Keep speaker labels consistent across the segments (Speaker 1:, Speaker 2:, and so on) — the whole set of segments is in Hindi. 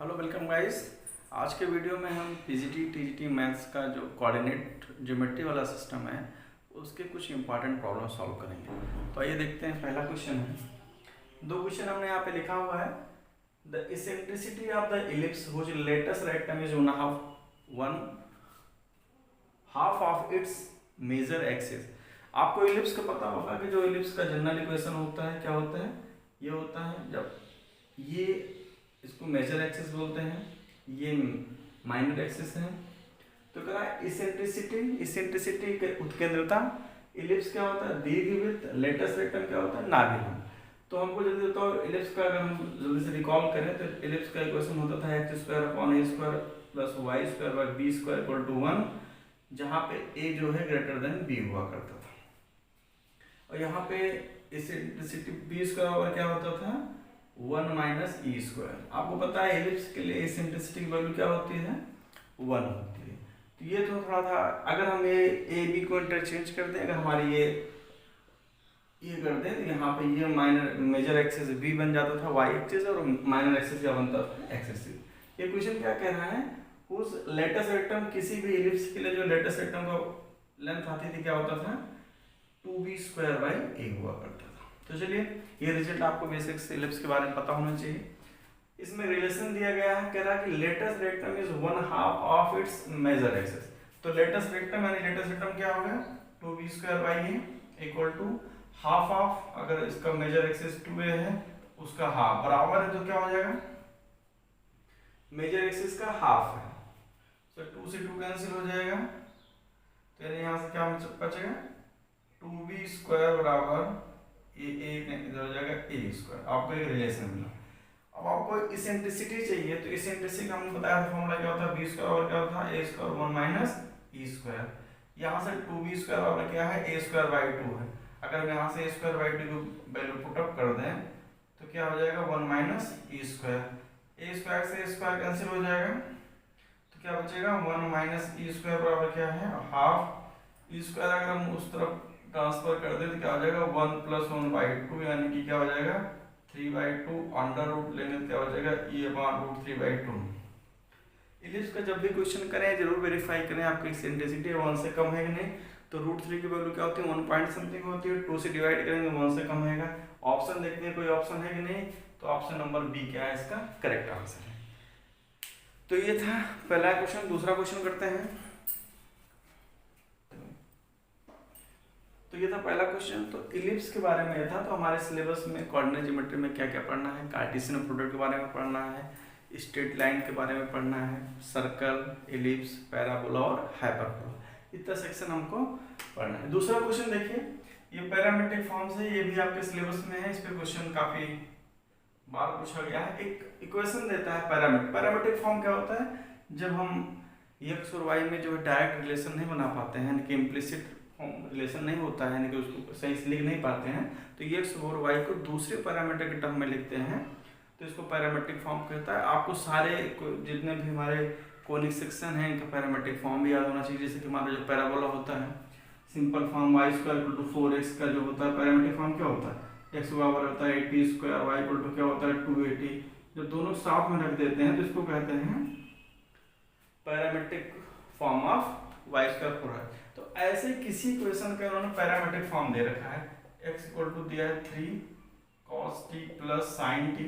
Speaker 1: Hello welcome guys. आज के वीडियो में हम पीजीटी टीजीटी मैथ्स का जो कोऑर्डिनेट ज्योमेट्री वाला सिस्टम है उसके कुछ इंपॉर्टेंट प्रॉब्लम सॉल्व करेंगे। तो आइए देखते हैं। पहला क्वेश्चन है, दो क्वेश्चन हमने यहाँ पे लिखा हुआ है। The eccentricity of the ellipse which latus rectum is one half of its major axis. आपको इलिप्स का पता होगा कि जो इलिप्स का जनरल इक्वेशन होता है क्या होता है, ये होता है जब ये इसको मेजर एक्सिस बोलते हैं, ये माइनर एक्सिस है। तो कह रहा है इसेंट्रिसिटी के उत्केंद्रता इलिप्स क्या होता है, दीर्घवृत्त, लेटेस्ट रेक्टम क्या होता है, नाभिलंब। तो हमको जल्दी बताओ इलिप्स का, अगर हम जल्दी से रिकॉल करें तो इलिप्स का इक्वेशन होता था x square upon a square plus y square by b square equal to 1, जहाँ पे a जो है ग्रेटर देन b हुआ करता था। और यहाँ पे इसेंट्रिसिटी b स्क्वायर और क्या होता था 1 माइनस ई स्क्वायर। आपको पता है एलिप्स के लिए इसेंट्रिसिटी की वैल्यू क्या होती है, 1 होती है। तो ये तो थोड़ा था, अगर हम ये ए बी को इंटरचेंज कर दें, अगर हमारी ये कर दें तो यहाँ पे ये माइनर मेजर एक्सिस बी बन जाता था वाई एक्सिस और माइनर एक्सिस क्या बनता था एक्स एक्सिस। ये क्वेश्चन क्या कह रहा है, उस लेटेस्ट रेक्टम किसी भी एलिप्स के लिए जो लेटेस्ट रेक्टम का लेंथ आती थी क्या होता था 2b स्क्वायर बाई ए हुआ करता था। तो चलिए ये रिजल्ट आपको बेसिक्स इलिप्स के बारे में पता होना चाहिए। इसमें रिलेशन दिया गया है, कह रहा है कि latus rectum is 1/2 of its major axis. तो लेटेस्ट रेक्टम यानी लेटेस्ट रेक्टम क्या हो गया 2b square by A equal to half of, अगर इसका मेजर एक्सिस 2a है उसका हाफ बराबर है, तो क्या हो जाएगा मेजर एक्सिस का हाफ है, तो 2 से 2 कैंसिल हो जाएगा। तो यानी यहाँ से क्या बचेगा 2b स्क्वायर बराबर ए इधर हो जाएगा ए स्क्वायर। आपको एक रिलेशन मिला। अब आपको इसेंट्रिसिटी चाहिए, तो इसेंट्रिसिटी का हमने बताया था फॉर्मूला क्या होता है, बी स्क्वायर और क्या होता है a square 1 minus E square. यहाँ से 2b स्क्वायर बराबर क्या है ए स्क्वायर बाई 2 है। अगर हम यहाँ से ए स्क्वायर बाई 2 को वैल्यू पुट अप कर दें तो क्या हो जाएगा 1 minus E square. A square से ए स्क्वायर कैंसिल हो जाएगा, तो क्या बचेगा 1 माइनस ई स्क्वायर बराबर क्या है हाफ। ई स्क्वायर अगर हम उस तरफ ट्रांसफर कर दे तो क्या हो जाएगा 1 प्लस 1 बाई 2, यानी कि क्या हो जाएगा 3/2 अंडर रूट लेंगे तो क्या हो जाएगा e अपॉन रूट 3/2। इलिप्स का जब भी क्वेश्चन करें जरूर वेरीफाई करें आपकी इसेंट्रिसिटी 1 से कम है कि नहीं। तो रूट 3 की वैल्यू क्या होती है 1 पॉइंट समथिंग होती है, 2 से डिवाइड करेंगे 1 से कम है। ऑप्शन देखते हैं कोई ऑप्शन है कि नहीं, तो ऑप्शन नंबर बी क्या है इसका करेक्ट आंसर है। तो ये था पहला क्वेश्चन। दूसरा क्वेश्चन करते हैं। तो ये था पहला क्वेश्चन। तो इलिप्स के बारे में था, तो हमारे सिलेबस में कोऑर्डिनेट ज्योमेट्री में क्या क्या पढ़ना है, कार्टेशियन प्रोडक्ट के बारे में पढ़ना है, स्ट्रेट लाइन के बारे में पढ़ना है, सर्कल, इलिप्स, पैराबोला और हाइपरबोला, इतना सेक्शन हमको पढ़ना है। दूसरा क्वेश्चन देखिए, ये पैरामेट्रिक फॉर्म्स है, ये भी आपके सिलेबस में है, इस पे क्वेश्चन काफी बार पूछा गया है। एक इक्वेशन देता है पैरामेट्रिक फॉर्म क्या होता है, जब हम एक्स और वाई में जो डायरेक्ट रिलेशन नहीं बना पाते हैं, यानी कि इम्प्लिसिट रिलेशन नहीं होता है, यानी कि उसको सही से लिख नहीं पाते हैं, तो एक्स और वाई को दूसरे पैरामीटर के टर्म में लिखते हैं, तो इसको पैरामेट्रिक फॉर्म कहता है। आपको सारे जितने भी हमारे कोनिक सेक्शन हैं इनका पैरामेट्रिक फॉर्म भी याद होना चाहिए। जैसे कि हमारा जो पैराबोला होता है simple form y square equal to 4x का जो होता है पैरामेट्रिक फॉर्म क्या होता है x बराबर होता है 80 स्क्वायर, y इक्वल टू क्या होता है 280। जब दोनों साथ में रख देते हैं तो इसको कहते हैं parametric form of y square 4x। तो ऐसे किसी क्वेश्चन का उन्होंने पैरामेट्रिक फॉर्म दे रखा है, x इक्वल टू दिया है 3 cos t plus sin t,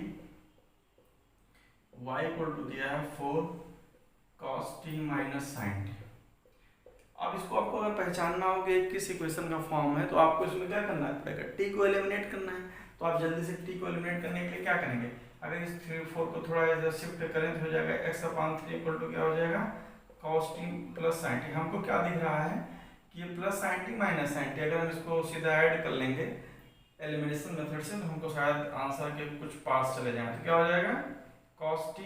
Speaker 1: y equal to दिया है 4 cos t minus sin t। अब इसको आपको अगर पहचानना हो कि किस इक्वेशन का फॉर्म है, तो आपको इसमें क्या करना है, t को एलिमिनेट करना है। तो आप जल्दी से t को एलिमिनेट करने के लिए क्या करेंगे, अगर इस 3 4 को थोड़ा इधर शिफ्ट करें तो हो जाएगा x अपॉन 3 इक्वल टू क्या हो जाएगा cos t plus sin t। हमको क्या दिख रहा है कि ये plus sin t minus sin t, अगर हम इसको सीधा ऐड कर लेंगे एलिमिनेशन मेथड से तो हमको शायद आंसर के कुछ पास चले जाए, तो क्या हो जाएगा cos t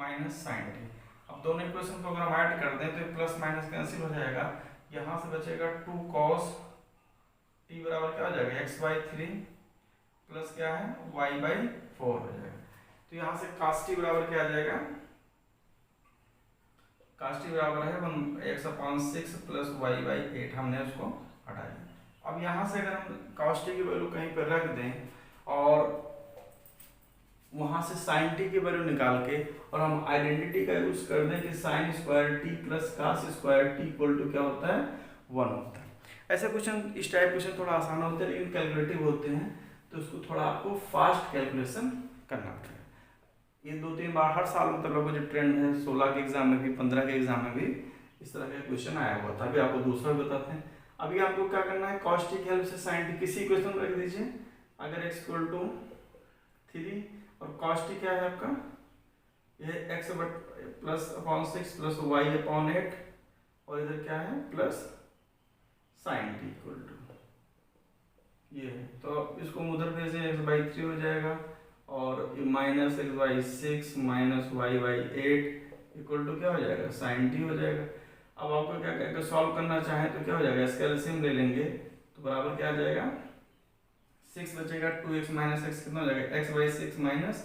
Speaker 1: minus sin t। अब दोनों इक्वेशन को अगर हम ऐड कर दें तो प्लस माइनस कैंसिल हो जाएगा, यहाँ से बचेगा 2 cos t बराबर क्या हो जाएगा x/3 प्लस क्या है y/4 हो जाएगा। तो यहाँ से cos t बराबर क्या आ जाएगा, cos t बराबर है 1x/6 प्लस y/8, हमने उसको हटा दिया। अब यहाँ से अगर हम cos t की वैल्यू कहीं पर रख दें और वहाँ से साइन टी की वैल्यू निकाल के और हम आइडेंटिटी का यूज कर दें कि sine square T plus cos square T equal to क्या होता है 1 होता है। ऐसे क्वेश्चन, इस टाइप क्वेश्चन थोड़ा आसान होते हैं लेकिन कैलकुलेटिव होते हैं, तो उसको थोड़ा आपको फास्ट कैलकुलेशन करना पड़ेगा। ये 2-3 बार हर साल मतलब लोगों जो ट्रेंड है 16 के एग्जाम में भी 15 के एग्जाम में भी इस तरह का क्वेश्चन आया हुआ था। अभी आपको दूसरा बताते हैं। अभी आपको क्या करना है, कॉस टी की हेल्प से साइन टी किसी क्वेश्चन रख दीजिए। अगर x इक्वल टू 3 और कॉस टी क्या है आपका, ये x plus upon 6 plus Y upon 8 और इधर क्या है plus sine T equal to ये है। तो इसको उधर भेजें x/3 हो जाएगा और minus x/6 minus y/8 equal to क्या हो जाएगा साइन टी हो जाएगा। अब आपको क्या करके सॉल्व करना चाहें तो क्या हो जाएगा, इसका एलसीएम ले लेंगे तो बराबर क्या आ जाएगा 6 बचेगा 2x माइनस x कितना हो जाएगा x/6 माइनस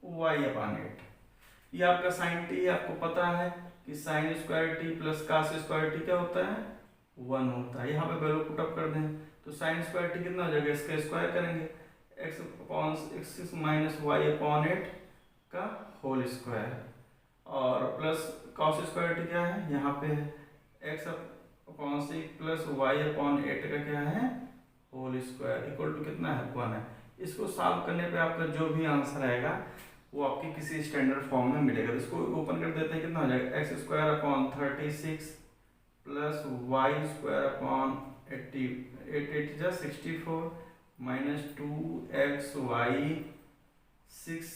Speaker 1: y/8। ये आपका साइन टी आपको पता है कि sine square T plus cos square T क्या होता है 1 होता है। यहाँ पे वैल्यू पुट अप कर दें तो साइन स्क्वायर टी कितना हो जाएगा, इसका स्क्वायर करेंगे x/6 माइनस y/8 का होल स्क्वायर और प्लस कॉस स्क्वायर टी क्या है यहाँ पे x/6 प्लस y/8 का क्या है होल स्क्वायर इक्वल टू कितना है 1 है। इसको सॉल्व करने पे आपका जो भी आंसर आएगा वो आपकी किसी स्टैंडर्ड फॉर्म में मिलेगा। तो इसको ओपन कर देते हैं, कितना हो जाएगा x² 36 plus y² 8 64 minus 2xy 6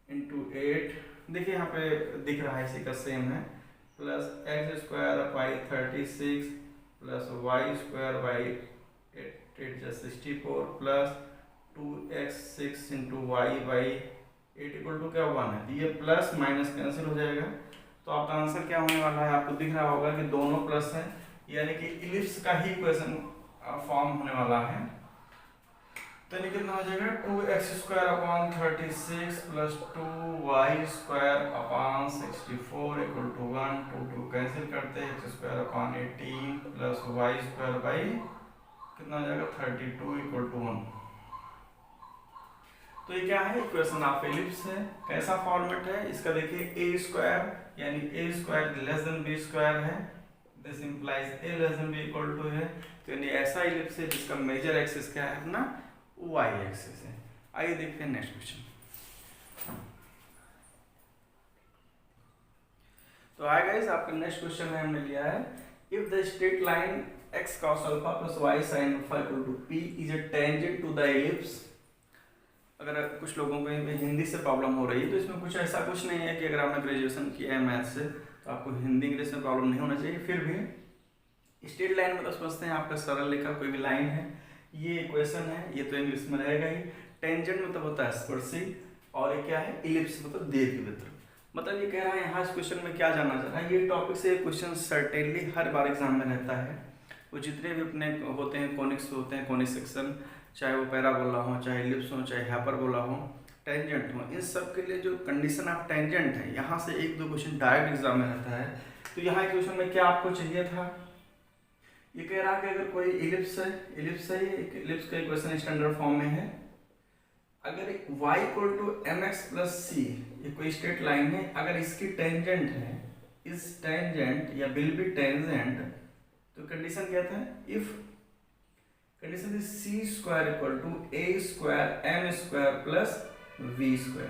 Speaker 1: into 8 देखिए यहाँ पे दिख रहा है इसी का सेम है plus x² 36 plus y² 8 64 plus 2x 6 into y/8 equal to क्या 1 है। ये प्लस माइनस कैंसिल हो जाएगा तो आपका आंसर क्या होने वाला है, आपको दिख रहा होगा कि दोनों प्लस है यानी कि इलिप्स का ही इक्वेशन फॉर्म होने वाला है। तो ये कितना हो जाएगा 2x² 36 plus 2y² 64 equal to 1 2 cancel करते हैं x² 18 प्लस y² बाई कितना हो जाएगा 32 इक्वल टू 1। तो ये क्या है इक्वेशन ऑफ एलिप्स है। कैसा फॉर्मेट है इसका देखिए a² यानी a² लेस देन b² है, this implies a less than b equal to है। तो यानी ऐसा एलिप्स है जिसका मेजर एक्सिस क्या है अपना y एक्सिस है। आइए देखते हैं नेक्स्ट क्वेश्चन। तो आए गाइस आपका नेक्स्ट क्वेश्चन में हमने लिया है if the straight line x cos alpha plus y sin alpha equal to p is a tangent to the ellipse. अगर कुछ लोगों को हिंदी से प्रॉब्लम हो रही है तो इसमें कुछ ऐसा कुछ नहीं है कि अगर आपने ग्रेजुएशन किया है मैथ से तो आपको हिंदी इंग्लिश में प्रॉब्लम नहीं होना चाहिए। फिर भी स्ट्रेट लाइन मतलब समझते हैं आपका सरल रेखा कोई भी लाइन है, ये इक्वेशन है, ये तो इंग्लिश में रहेगा ही। टेंजेंट मतलब होता है स्पर्शी और ये क्या है इलिप्स मतलब दीर्घवृत्त। मतलब ये कह रहा है यहाँ इस क्वेश्चन में क्या जानना चाह रहा है, ये टॉपिक से क्वेश्चन सर्टेनली हर बार एग्जाम में रहता है। वो जितने भी अपने होते हैं कॉनिक्स होते हैं कॉनिक सेक्शन, चाहे वो पैराबोला हो चाहे इलिप्स हो चाहे हाइपरबोला हो टेंजेंट हो, इन सब के लिए जो कंडीशन ऑफ टेंजेंट है यहाँ से 1-2 क्वेश्चन डायरेक्ट एग्जाम में रहता है। तो यहाँ क्वेश्चन में क्या आपको चाहिए था, ये कह रहा है कि अगर कोई इलिप्स है, इलिप्स का इक्वेशन स्टैंडर्ड फॉर्म में है, अगर y equal to mx plus c ये कोई स्ट्रेट लाइन है, अगर इसकी टेंजेंट है इस टेंजेंट या विल बी टेंजेंट, तो कंडीशन क्या था if condition is c² equal to a² m² plus v²।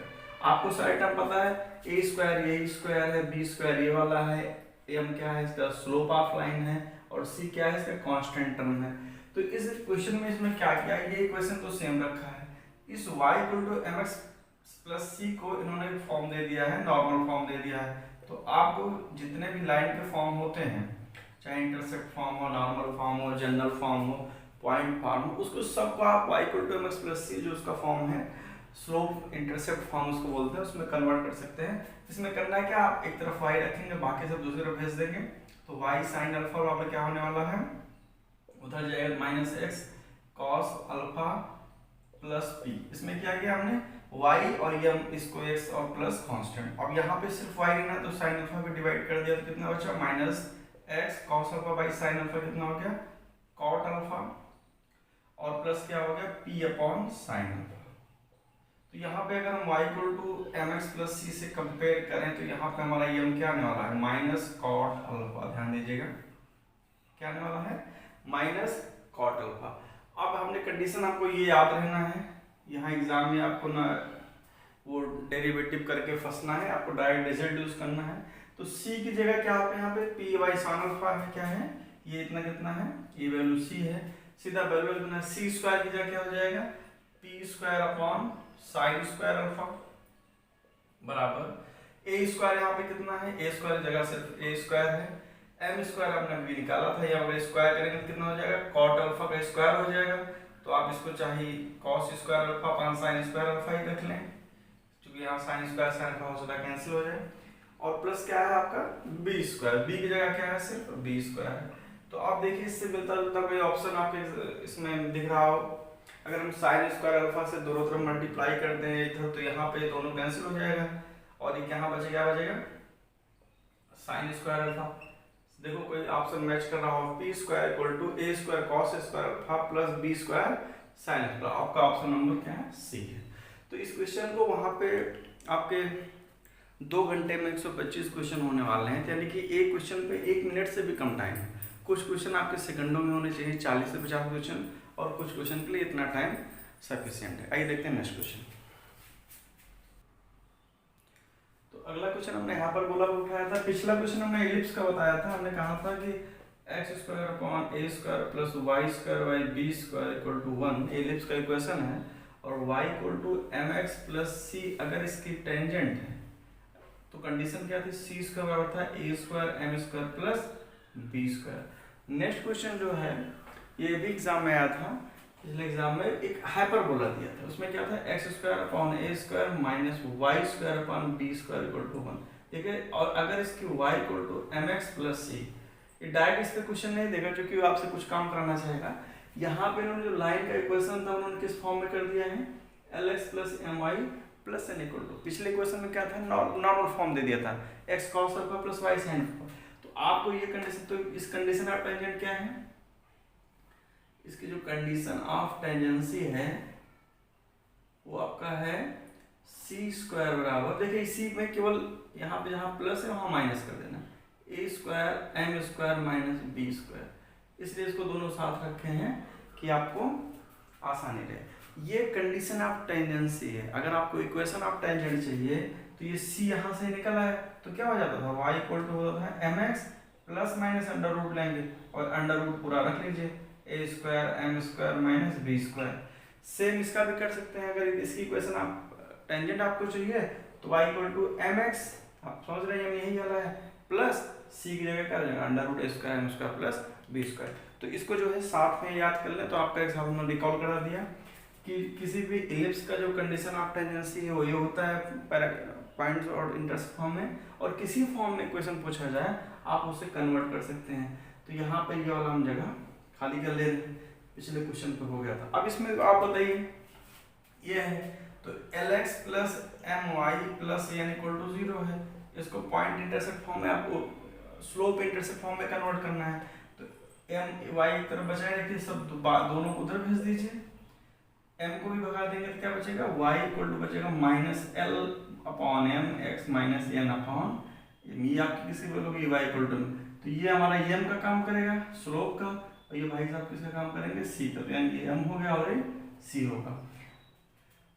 Speaker 1: आपको सारे टर्म पता है, a² यही स्क्वायर है, b² ये वाला है, m क्या है इसका स्लोप ऑफ लाइन है और c क्या है इसका कांस्टेंट टर्म है। तो इस क्वेश्चन में इसमें क्या किया, ये इक्वेशन तो सेम रखा है, इस y equal to mx plus c को इन्होंने फॉर्म दे दिया है, नॉर्मल फॉर्म दे दिया है। तो आपको जितने भी लाइन के फॉर्म होते हैं, चाहे इंटरसेप्ट फॉर्म हो, नॉर्मल फॉर्म हो, जनरल फॉर्म हो, पॉइंट फॉर्म हो, उसको सबको आप y equal to mx plus c जो उसका फॉर्म है, स्लोप इंटरसेप्ट फॉर्म उसको बोलते हैं, उसमें कन्वर्ट कर सकते हैं। इसमें करना है क्या, आप एक तरफ y रखेंगे बाकी सब दूसरी तरफ भेज देंगे, तो y साइन अल्फा वहाँ पर क्या होने वाला है, उधर जाएगा minus x cos alpha plus p। इसमें क्या किया हमने y और ये इसको x और प्लस कांस्टेंट। अब यहाँ पे सिर्फ y लेना तो साइन अल्फा पे डिवाइड कर दिया तो कितना बचा minus x cos alpha by sine alpha कितना हो गया cot अल्फा और प्लस क्या हो गया p अपॉन साइन अल्फा। तो यहाँ पे अगर हम y equal to M x plus c से कंपेयर करें तो यहाँ पे हमारा m क्या आने वाला है, माइनस कॉट अल्फा। ध्यान दीजिएगा क्या आने वाला है, माइनस कॉट अल्फा। अब हमने कंडीशन, आपको ये याद रहना है, यहाँ एग्जाम में आपको ना वो डेरिवेटिव करके फंसना है, आपको डायरेक्ट रिजल्ट यूज करना है। तो c की जगह क्या आप यहाँ पे पी वाई साइन अल्फा है, क्या है ये, इतना कितना है, ये वैल्यू c है, सीधा वैल्यू कितना, सी स्क्वायर की जगह क्या हो जाएगा, P square upon sine square alpha बराबर ए स्क्वायर, यहाँ पे कितना है, ए स्क्वायर जगह सिर्फ ए स्क्वायर है, एम स्क्वायर आपने अभी निकाला था, यहाँ पे स्क्वायर करेंगे तो कितना हो जाएगा, कॉट अल्फा का स्क्वायर हो जाएगा। तो आप इसको चाहे cos square alpha upon sine square alpha ही रख लें, क्योंकि यहाँ साइन स्क्वायर साइन अल्फा हो सकता कैंसिल हो जाए। और प्लस क्या है आपका बी स्क्वायर, बी की जगह क्या है, सिर्फ बी स्क्वायर है। तो आप देखिए इससे मिलता जुलता कोई ऑप्शन आपके इसमें दिख रहा हो, अगर हम साइन स्क्वायर अल्फा से दोनों तरफ मल्टीप्लाई कर दें इधर, तो यहाँ पे दोनों कैंसिल हो जाएगा और ये यहाँ बचेगा, क्या बचेगा, साइन स्क्वायर अल्फा। देखो कोई ऑप्शन मैच कर रहा हो, P square equal to A square cos square alpha plus B square sine alpha, आपका ऑप्शन नंबर क्या है, सी है। तो इस क्वेश्चन को वहाँ पे आपके 2 घंटे में 125 क्वेश्चन होने वाले हैं, यानी कि एक क्वेश्चन पे 1 मिनट से भी कम टाइम है। कुछ क्वेश्चन आपके सेकंडों में होने चाहिए, 40 से 50 क्वेश्चन, और कुछ क्वेश्चन के लिए इतना टाइम सफिशिएंट है। आइए देखते हैं नेक्स्ट क्वेश्चन। तो अगला क्वेश्चन हमने यहाँ पर बोला उठाया था, पिछला क्वेश्चन हमने एलिप्स का बताया था, हमने कहा था कि x square upon a square plus y square by b square equal to 1 ellipse का इक्वेशन है, और y equal to M x plus c अगर इसकी टेंजेंट है तो कंडीशन क्या थी, सी स्क्वायर बराबर था a square m square plus B square. Next question जो है ये भी एग्जाम में आया था, पिछले एग्जाम में एक हाइपरबोला दिया था, उसमें क्या था, x square upon a square minus y square upon b square equal to 1, ठीक है। और अगर इसकी y equal to M x plus c, ये डायरेक्ट इस पे क्वेश्चन नहीं देगा क्योंकि वो आपसे कुछ काम कराना चाहेगा। यहाँ पे उन्होंने जो लाइन का इक्वेशन था उन्होंने किस फॉर्म में कर दिया है, L X plus M Y plus N equal to, पिछले क्वेश्चन में क्या था, नॉर्मल फॉर्म दे दिया था, X cos alpha plus Y sine alpha. तो आपको ये कंडीशन, तो इस कंडीशन ऑफ टेंजेंट क्या है, इसकी जो कंडीशन ऑफ टेंजेंसी है वो आपका है सी स्क्वायर बराबर, देखिए इसी में केवल यहाँ पे जहाँ प्लस है वहाँ माइनस कर देना, a square m square minus b square, इसलिए इसको दोनों साथ रखे हैं कि आपको आसानी रहे। ये कंडीशन ऑफ टेंजेंसी है, अगर आपको इक्वेशन ऑफ टेंजेंट चाहिए तो ये सी यहाँ से निकल आए तो क्या हो जाता था, वाई इक्वल टू होता था m x plus minus under root लेंगे और अंडर रूट पूरा रख लीजिए, a square m square minus b square. Same इसका भी कर सकते हैं, अगर इसकी इक्वेशन आप टेंजेंट आपको चाहिए तो Y equal to M X, आप समझ रहे हैं यही वाला है, प्लस सी की जगह क्या हो जाएगा, under root a square m square plus B square. तो इसको जो है साथ में याद कर लें तो आपका एग्जाम में रिकॉल करा दिया कि किसी भी इलिप्स का जो कंडीशन ऑफ टेंजेंसी है वो ये होता है पॉइंट्स और इंटरसेप्ट फॉर्म में, और किसी फॉर्म में क्वेश्चन पूछा जाए आप उसे कन्वर्ट कर सकते हैं। तो यहाँ पे ये वाला हम जगह खाली कर ले रहे हैं, पिछले क्वेश्चन पे हो गया था। अब इसमें आप बताइए ये है तो L X plus M Y plus N equal to 0 है, इसको पॉइंट इंटरसेप्ट फॉर्म में आपको स्लोप इंटरसेप्ट फॉर्म में कन्वर्ट करना है। तो एम वाई की तरफ बचाए रखिए, सब दोनों उधर भेज दीजिए, m को भी भगा देंगे तो क्या बचेगा, y इक्वल टू बचेगा minus L upon M X minus N upon, ये आपकी किसी बोलोगे y इक्वल टू, तो ये हमारा m का काम करेगा स्लोप का, और ये भाई साहब किसका काम करेंगे, c का, तो यानी ये m हो गया और ये c होगा।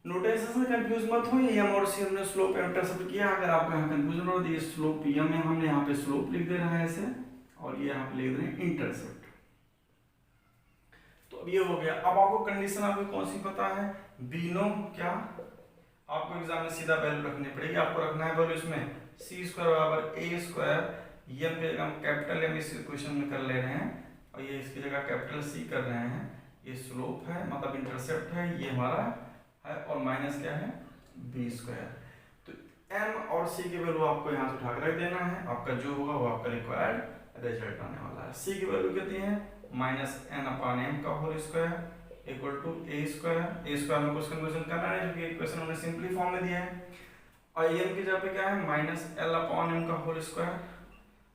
Speaker 1: नोटेशन से कंफ्यूज मत हो, ये m और c हमने स्लोप इंटरसेप्ट किया, अगर आपको यहाँ कंफ्यूजन हो तो ये स्लोप m है, हमने यहाँ पे स्लोप लिख दे रहा है ऐसे, और ये यहाँ पे लिख रहे हैं इंटरसेप्ट। तो अब ये हो गया। अब आपको कंडीशन आपको कौन सी पता है, बिनोम, क्या आपको एग्जाम में सीधा वैल्यू रखनी पड़ेगी, आपको रखना है वैल्यू इसमें सी स्क्वायर बराबर ए स्क्वायर, ये हम कैपिटल एम इस क्वेश्चन में कर ले रहे हैं और ये इसकी जगह कैपिटल सी कर रहे हैं, ये स्लोप है मतलब इंटरसेप्ट है, ये हमारा है, और माइनस क्या है बी स्क्वायर। तो एम और सी की वैल्यू आपको यहाँ से उठा कर रख देना है, आपका जो होगा वो आपका रिक्वायर्ड रिजल्ट आने वाला है। सी की वैल्यू कितनी है, माइनस एन अपॉन एम का whole square equal to A square, A square में कुछ कन्वर्जन करना है क्योंकि इक्वेशन हमने सिंपली फॉर्म में दिया है, और एम की जगह पे क्या है माइनस एल अपॉन एम का होल स्क्वायर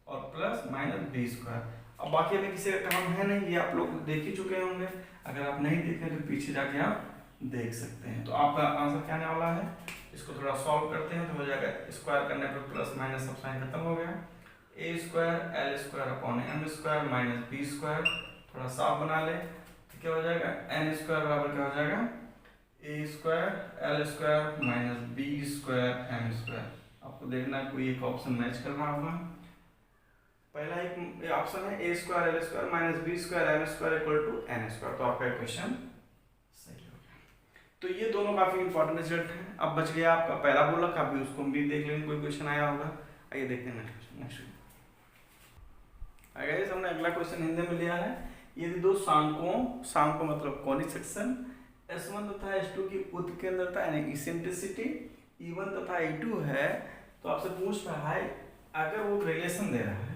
Speaker 1: और प्लस माइनस बी स्क्वायर। अब बाकी हमें किसी का काम है नहीं, ये आप लोग देख ही चुके होंगे, अगर आप नहीं देखे तो पीछे जाके आप देख सकते हैं। तो आपका आंसर क्या आने वाला है, इसको थोड़ा सॉल्व करते हैं तो हो जाएगा, स्क्वायर करने पर प्लस माइनस सब साइन खत्म हो गया, a square l square upon m square minus b square, थोड़ा साफ बना ले तो क्या हो जाएगा, एन स्क्वायर बराबर क्या हो जाएगा, a square l square minus b square m square. आपको देखना है कोई एक ऑप्शन मैच कर रहा होगा। पहला एक ऑप्शन है a square l square minus b square m square equal to n square, तो आपका क्वेश्चन सही हो गया। तो ये दोनों काफी इंपॉर्टेंट रिजल्ट है। अब बच गया आपका पैराबोला का, भी उसको भी देख लेंगे, कोई क्वेश्चन आया होगा। आइए देखते हैं नेक्स्ट। गाइस हमने अगला क्वेश्चन हिंदी में लिया है। यदि दो सांको मतलब कॉनिक सेक्शन S1 तथा S2 की उत्केंद्रता यानी इसेंट्रिसिटी E1 तथा E2 है, तो आपसे पूछ रहा है अगर वो रिलेशन दे रहा है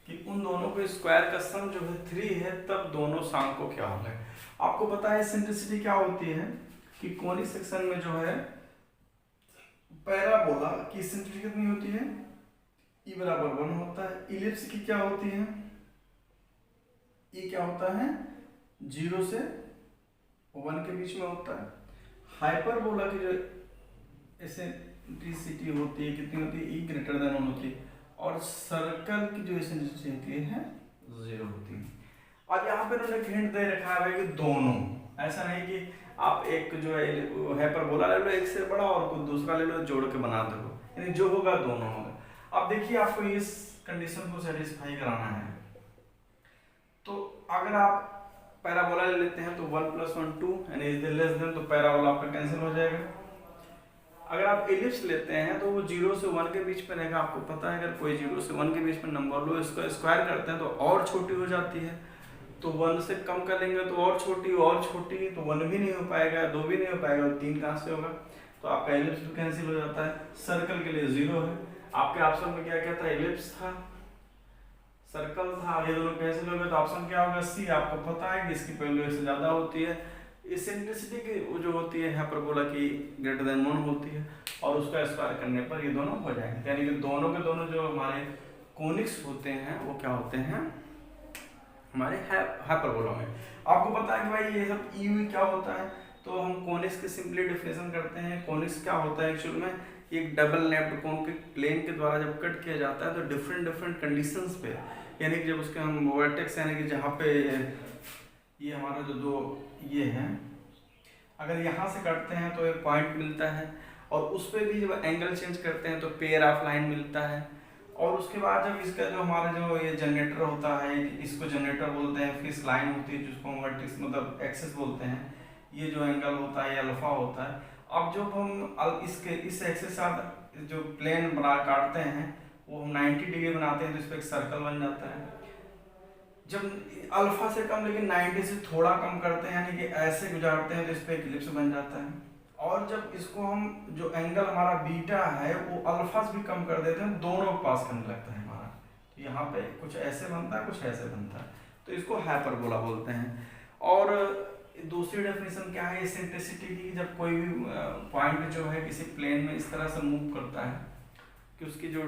Speaker 1: कि उन दोनों को स्क्वायर का सम जो है 3 है, तब दोनों सांको क्या होगा। आपको पता है इसेंट्रिसिटी क्या होती है कि कॉनिक सेक्शन में जो है पैराबोला की इसेंट्रिसिटी कितनी होती है, E बराबर 1 होता है। इलिप्स की क्या होती है, E क्या होता है 0 से 1 के बीच में होता है। हाइपरबोला की जो इसेंट्रिसिटी होती है कितनी होती है, E ग्रेटर देन 1 होती है। और सर्कल की जो इसेंट्रिसिटी होती है 0 होती है। और यहाँ पे उन्होंने हिंट दे रखा है कि दोनों, ऐसा नहीं कि आप एक जो है हाइपरबोला ले लो एक से बड़ा और कुछ दूसरा ले लो जोड़ के बना दो, यानी जो होगा दोनों होगा। अब देखिए आपको इस कंडीशन को सेटिस्फाई कराना है, तो अगर आप पैराबोला ले लेते हैं तो 1 + 1 2 यानी इज लेस देन, तो पैराबोला आपका कैंसिल हो जाएगा। अगर आप इलिप्स लेते हैं तो वो 0 से 1 के बीच में रहेगा। आपको पता है अगर कोई 0 से 1 के बीच में नंबर लो, इसको स्क्वायर करते हैं तो और छोटी हो जाती है, तो 1 से कम करेंगे तो और छोटी, तो 1 भी नहीं हो पाएगा, 2 भी नहीं हो पाएगा, 3 कहाँ से होगा, तो आपका इलिप्स भी कैंसिल हो जाता है। सर्कल के लिए 0 है। आपके ऑप्शन में क्या क्या था, इलिप्स था, सर्कल था, ये दोनों कैंसिल हो गए, तो ऑप्शन क्या होगा सी। आपको पता है कि इसकी वैल्यू 1 से ज़्यादा होती है। इसेंट्रिसिटी की जो होती है हाइपरबोला की ग्रेटर देन 1 होती है, और उसका स्क्वायर करने पर ये दोनों हो जाएंगे, यानी कि दोनों के दोनों जो हमारे कोनिक्स होते हैं वो क्या होते हैं हमारे हाइपरबोला में। आपको पता है कि भाई ये सब ई क्या होता है, तो हम कोनिक्स की सिंपली डिफिनेशन करते हैं। कोनिक्स क्या होता है एक्चुअल में, एक डबल नेप्ड कोन के प्लेन के द्वारा जब कट किया जाता है तो डिफरेंट कंडीशंस पे, यानी कि जब उसके हम वर्टेक्स यानी कि जहाँ पे ये हमारा जो दो ये है, अगर यहाँ से काटते हैं तो एक पॉइंट मिलता है, और उस पर भी जब एंगल चेंज करते हैं तो पेयर ऑफ लाइन मिलता है। और उसके बाद जब इसका जो हमारा जो ये जनरेटर होता है, इसको जनरेटर बोलते हैं, फिर इस लाइन होती है जिसको हम वर्टेक्स मतलब एक्सिस बोलते हैं, ये जो एंगल होता है ये अल्फा होता है। अब जब हम इसके इस एक्सिस साथ जो प्लेन बना काटते हैं वो हम 90 डिग्री बनाते हैं तो इस पर एक सर्कल बन जाता है। जब अल्फा से कम लेकिन 90 से थोड़ा कम करते हैं यानी कि ऐसे गुजारते हैं तो इस पर एक इलिप्स बन जाता है। और जब इसको हम जो एंगल हमारा बीटा है वो अल्फा से भी कम कर देते हैं, दोनों के पास करने लगता है हमारा, तो यहाँ पे कुछ ऐसे बनता है कुछ ऐसे बनता है, तो इसको हाइपरबोला बोलते हैं। और दूसरी डेफिनेशन क्या है इसेंट्रिसिटी की, जब कोई भी पॉइंट जो है किसी प्लेन में इस तरह से मूव करता है कि उसकी जो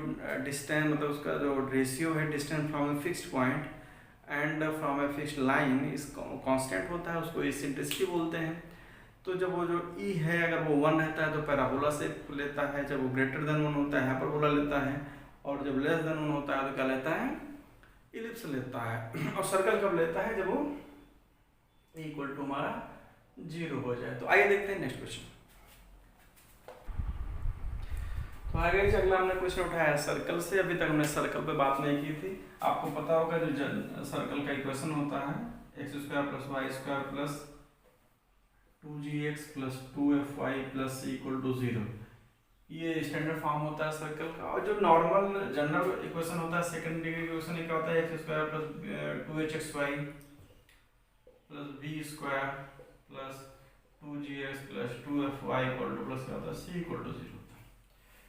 Speaker 1: डिस्टेंस मतलब उसका जो रेशियो है distance from a fixed point and from a fixed line इस कांस्टेंट होता है, उसको इसेंट्रिसिटी बोलते हैं। तो जब वो जो ई है अगर वो 1 रहता है तो पैराबोला से लेता है, जब वो ग्रेटर देन 1 होता है हाइपरबोला लेता है, और जब लेस देन 1 होता है तो क्या लेता है, इलिप्स लेता है। और सर्कल कब लेता है, जब वो इक्वल टू हमारा 0 हो जाए। तो आइए देखते हैं नेक्स्ट क्वेश्चन। तो आगे अगला हमने क्वेश्चन उठाया सर्कल से। अभी तक हमने सर्कल पे बात नहीं की थी। आपको पता होगा जो सर्कल का इक्वेशन होता है x² + y² + 2gx + 2fy + c = 0, ये स्टैंडर्ड फॉर्म होता है सर्कल का। और जो नॉर्मल जनरल इक्वेशन होता है सेकंड डिग्री इक्वेशन क्या होता है, x² + 2hxy + b² + 2gx + 2fy + क्या होता है c = 0 होता है।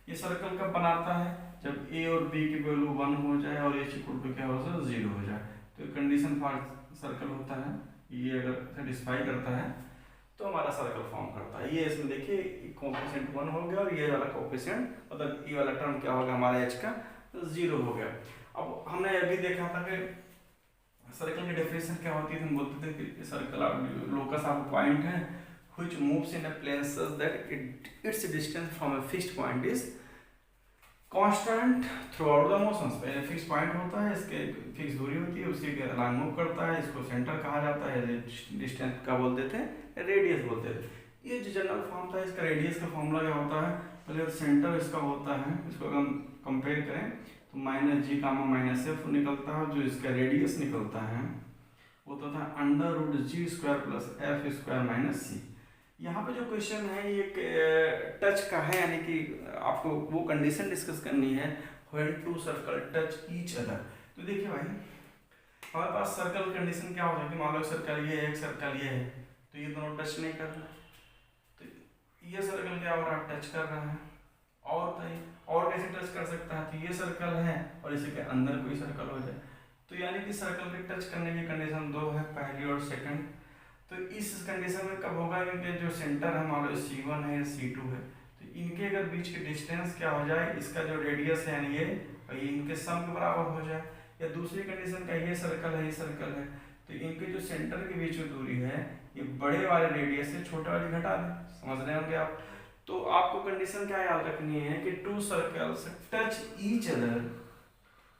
Speaker 1: ये सर्कल कब बनाता है, जब a और b की वैल्यू 1 हो जाए और h = क्या हो जाए 0 हो जाए, तो कंडीशन फॉर सर्कल होता है। ये अगर सेटिस्फाई करता है तो हमारा सर्कल फॉर्म करता है। ये इसमें देखिए कोएफिशिएंट 1 हो गया और ये वाला कोएफिशिएंट मतलब ये वाला टर्म क्या होगा हमारा h का 0 हो गया। अब हमने अभी देखा था कि सर्कल की डेफिनेशन क्या होती है, हम बोलते थे कि सर्कल लोकस ऑफ पॉइंट है which moves in a plane such that its distance from a fixed point is constant throughout the motions। पहले फिक्स पॉइंट होता है, इसके फिक्स दूरी होती है, उसी के अलॉन्ग मूव करता है, इसको सेंटर कहा जाता है। डिस्टेंस का बोलते थे, रेडियस बोलते थे। ये जो जनरल फॉर्म था इसका रेडियस का फॉर्मूला क्या होता है, पहले सेंटर इसका होता है, इसको अगर हम कंपेयर करें तो माइनस जी कामा माइनस एफ निकलता है। जो इसका रेडियस निकलता है वो तो था under root g square plus f square minus c. यहाँ पे जो क्वेश्चन है ये टच का है, यानी कि आपको वो कंडीशन डिस्कस करनी है when two circle touch each other. तो देखिए भाई हमारे पास सर्कल कंडीशन क्या होता है कि मान लो सर्कल ये है, एक सर्कल ये है, तो ये दोनों टच नहीं कर रहे, तो ये सर्कल क्या हो रहा है, टच कर रहा है। और कैसे टच कर सकता है, तो ये सर्कल है और इसी के अंदर कोई सर्कल हो जाए, तो यानी कि सर्कल के टच करने की कंडीशन दो है, पहली और सेकंड। तो इस कंडीशन में कब होगा, इनके जो सेंटर है मान लो C1 है या C2 है, तो इनके अगर बीच की डिस्टेंस क्या हो जाए, इसका जो रेडियस है यानी ये और ये इनके सम के बराबर हो जाए। या दूसरी कंडीशन का ये सर्कल है, ये सर्कल है, तो इनके जो सेंटर के बीच में दूरी है ये बड़े वाले रेडियस से छोटे वाली घटा दें। समझ रहे होंगे आप। तो आपको कंडीशन क्या याद रखनी है कि two circles touch each other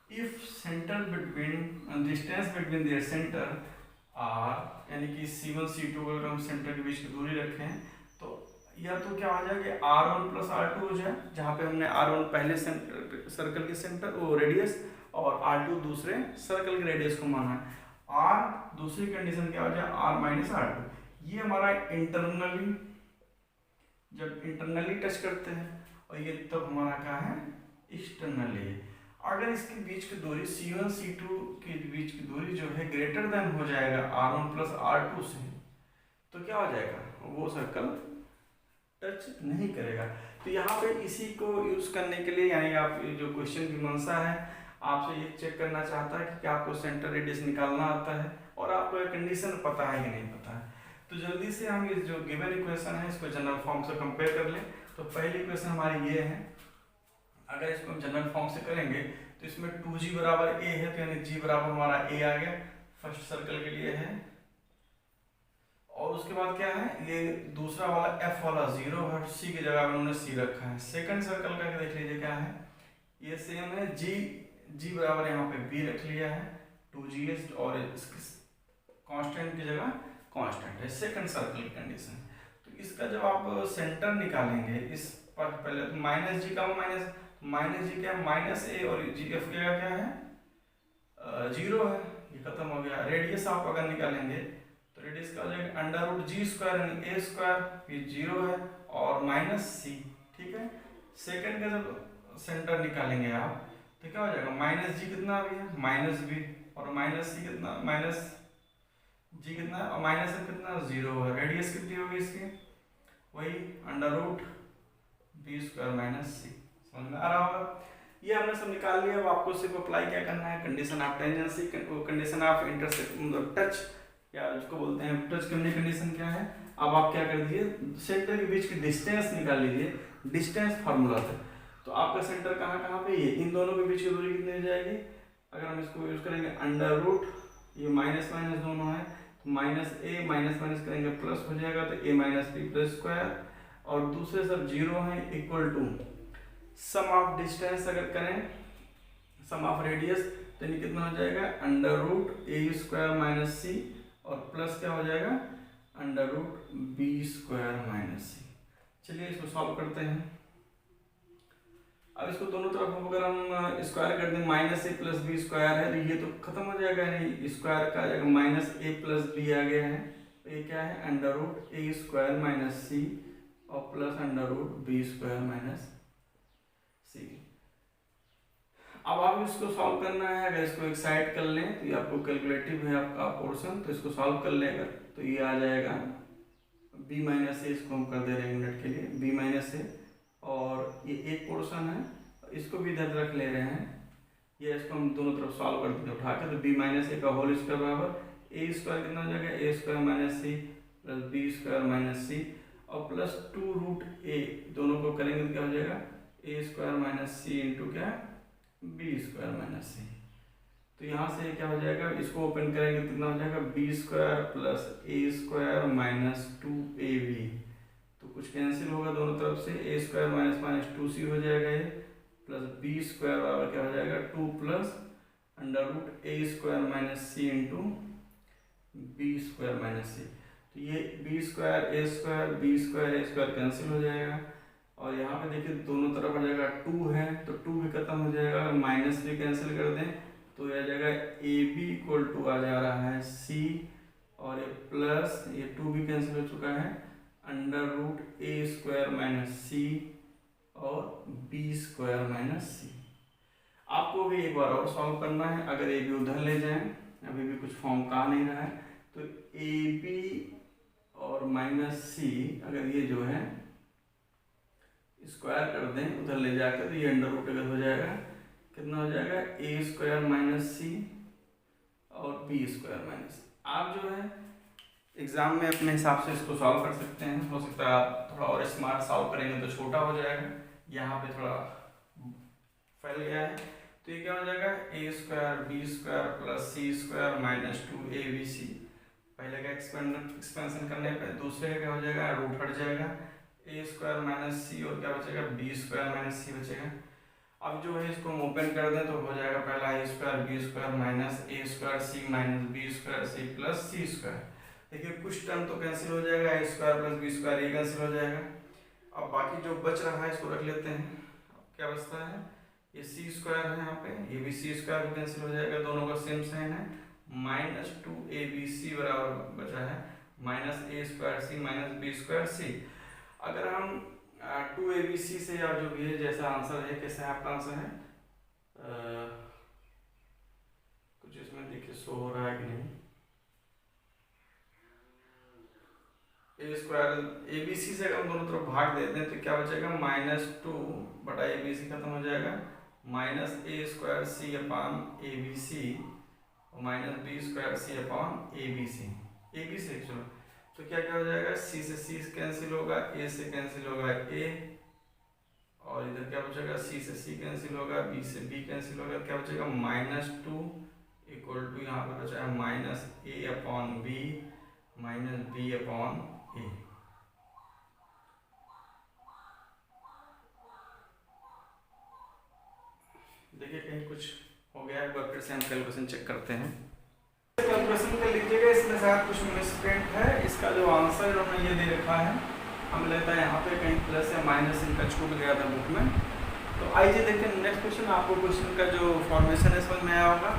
Speaker 1: if centre between distance between their centre are, यानी कि C1 C2 अगर हम सेंटर के बीच की दूरी रखें तो या तो क्या हो जाएगा R1 प्लस R2 हो जाए, जहाँ पे हमने R1 पहले सेंटर सर्कल के सेंटर वो रेडियस और R2 दूसरे सर्कल के रेडियस को माना है। R दूसरी कंडीशन क्या हो जाए R माइनस R2। ये हमारा इंटरनली, जब इंटरनली टच करते हैं, और ये तब हमारा क्या है एक्सटर्नली। अगर इसके बीच की दूरी C1 C2 के बीच की दूरी जो है ग्रेटर देन हो जाएगा R1 प्लस R2 से, तो क्या हो जाएगा, वो सर्कल टच नहीं करेगा। तो यहाँ पे इसी को यूज करने के लिए, यानी आप जो क्वेश्चन की मंशा है आपसे ये चेक करना चाहता है कि क्या आपको सेंटर रेडियस निकालना आता है और आपको ये कंडीशन पता है कि नहीं पता है। तो जल्दी से हम इस जो गिवन इक्वेशन है इसको जनरल फॉर्म से कंपेयर कर लें। तो पहली इक्वेशन हमारी ये है, अगर इसको हम जनरल फॉर्म से करेंगे तो इसमें 2g बराबर a है, तो यानी g बराबर हमारा a आ गया, फर्स्ट सर्कल के लिए है। और उसके बाद क्या है, ये दूसरा वाला f वाला 0 है, c की जगह उन्होंने c रखा है। सेकंड सर्कल का देख लीजिए क्या है, ये सेम है, g बराबर यहाँ पे b रख लिया है 2gs, और कांस्टेंट की जगह कांस्टेंट है सेकंड सर्कल की कंडीशन। तो इसका जब आप सेंटर निकालेंगे इस पर, पहले तो माइनस जी का माइनस जी क्या माइनस ए, और जी एफ क्या है 0 है, ये खत्म हो गया। रेडियस आप अगर निकालेंगे तो रेडियस का हो जाएगा अंडर रूट जी स्क्वायर यानी ए स्क्वायर, ये 0 है और माइनस सी। ठीक है, सेकंड का जब सेंटर निकालेंगे आप तो क्या हो जाएगा, माइनस जी कितना आ गया माइनस बी, और माइनस सी कितना माइनस जी कितना और माइनस एफ कितना 0 है। रेडियस कितनी होगी इसकी, वही under root b square minus c. समझ में आ रहा होगा। ये हमने सब निकाल लिया। अब आपको सिर्फ अप्लाई क्या करना है, condition of tangency, condition of intersect मतलब टच, या उसको बोलते हैं टच करने कंडीशन क्या है। अब आप क्या कर दीजिए, सेंटर के बीच की डिस्टेंस निकाल लीजिए डिस्टेंस फार्मूला से। तो आपका सेंटर कहाँ पे, ये इन दोनों के बीच की दूरी कितनी हो जाएगी, अगर हम इसको यूज करेंगे अंडर रूट, ये माइनस माइनस दोनों है, तो माइनस ए माइनस माइनस करेंगे प्लस हो जाएगा, तो A minus B plus square, और दूसरे सब 0 है equal to sum of distance, अगर करें सम ऑफ रेडियस तो ये कितना हो जाएगा under root a square minus c, और प्लस क्या हो जाएगा under root b square minus c. चलिए इसको सॉल्व करते हैं। अब इसको दोनों तरफ अगर हम स्क्वायर कर दें, minus a plus B square है तो ये तो खत्म हो जाएगा, यानी स्क्वायर का जाएगा माइनस ए प्लस बी आ गया है, तो ये क्या है under root a square minus c और plus under root b square minus c. अब आप इसको सॉल्व करना है, अगर इसको एक साइड कर लें तो ये आपको कैलकुलेटिव है आपका पोर्शन, तो इसको सॉल्व कर लें अगर तो ये आ जाएगा b माइनस ए, इसको हम कर दे रहे हैं यूनिट के लिए b माइनस ए, और ये एक पोर्शन है इसको भी इधर रख ले रहे हैं, ये इसको हम दोनों तरफ सॉल्व कर देंगे उठा के, तो b माइनस ए का होल स्क्वायर बराबर ए स्क्वायर कितना हो जाएगा a square minus c plus B square minus c, और प्लस 2 रूट ए, दोनों को करेंगे तो क्या हो जाएगा a square minus C into क्या बी स्क्वायर माइनस सी। तो यहाँ से क्या हो जाएगा, इसको ओपन करेंगे तो कितना हो जाएगा, बी स्क्वायर प्लस ए स्क्वायर माइनस 2ab। तो कुछ कैंसिल होगा दोनों तरफ से, ए स्क्वायर माइनस माइनस 2c हो जाएगा ये, प्लस बी स्क्वायर बराबर क्या हो जाएगा 2 plus under root a square minus C into B square minus सी। तो ये B square A square b square A square cancel हो जाएगा, और यहाँ पे देखिए दोनों तरफ आ जाएगा 2 है तो 2 भी खत्म हो जाएगा, अगर माइनस भी कैंसिल कर दें तो यह आ जाएगा ए बी इक्वल टू आ जा रहा है सी, और ये प्लस ये 2 भी कैंसिल हो चुका है under root a square minus c और बी स्क्वायर माइनस सी। आपको भी एक बार और सॉल्व करना है, अगर ए बी उधर ले जाएं, अभी भी कुछ फॉर्म का नहीं रहा है, तो ए बी और माइनस सी अगर ये जो है स्क्वायर कर दें उधर ले जाकर, तो ये अंडर रूट अगर हो जाएगा कितना हो जाएगा ए स्क्वायर माइनस सी और बी स्क्वायर माइनस। आप जो है एग्जाम में अपने हिसाब से इसको सॉल्व कर सकते हैं, हो सकता है आप थोड़ा और स्मार्ट सॉल्व करेंगे तो छोटा हो जाएगा, यहाँ पे थोड़ा फैल गया है। तो ये क्या हो जाएगा a square b square plus c square minus 2abc। पहले का एक्सपेंशन करने पे दूसरे का क्या हो जाएगा, रूट हट जाएगा, ए स्क्वायर माइनस सी और क्या बचेगा बी स्क्वायर माइनस सी बचेगा। अब जो है इसको हम ओपन कर दें तो हो जाएगा पहला a square b square minus a square c minus b square c plus c square. देखिए कुछ टर्म तो कैंसिल हो जाएगा, a square plus B square ये कैंसिल हो जाएगा। अब बाकी जो बच रहा है इसको रख लेते हैं। अब क्या बचता है, ये सी स्क्वायर है यहाँ पे, ये भी सी स्क्वायर भी कैंसिल हो जाएगा, दोनों का सेम साइन है, माइनस 2abc बराबर बचा है minus a square c minus b square सी। अगर हम 2abc से या जो भी है जैसा आंसर है, कैसा है आपका आंसर है, कुछ इसमें देखिए शो हो रहा है कि नहीं, ए स्क्वायर abc से अगर हम दोनों तरफ भाग देते हैं तो क्या बचेगा माइनस 2 बटा abc खत्म हो जाएगा, minus a square C upon abc और माइनस बी स्क्वायर सी अपॉन abc। चलो तो क्या क्या हो जाएगा, सी से सी कैंसिल होगा, ए से कैंसिल होगा ए, और इधर क्या बचेगा सी से सी कैंसिल होगा, बी से बी कैंसिल होगा, क्या बचेगा माइनस 2 इक्वल टू यहाँ पर बचा है minus a upon b minus b upon a. देखिए कहीं कुछ हो गया, एक बार फिर से हम कैलकुलेशन चेक करते हैं। कैलकुलेशन कर लीजिएगा, इसमें शायद कुछ मिसप्रिंट है, इसका जो आंसर उन्होंने ये दे रखा है, हम लेता है यहाँ पे कहीं प्लस या माइनस इनका छूट गया था बुक में। तो आइए देखते हैं नेक्स्ट क्वेश्चन। आपको क्वेश्चन का जो फॉर्मेशन है समझ में आया होगा,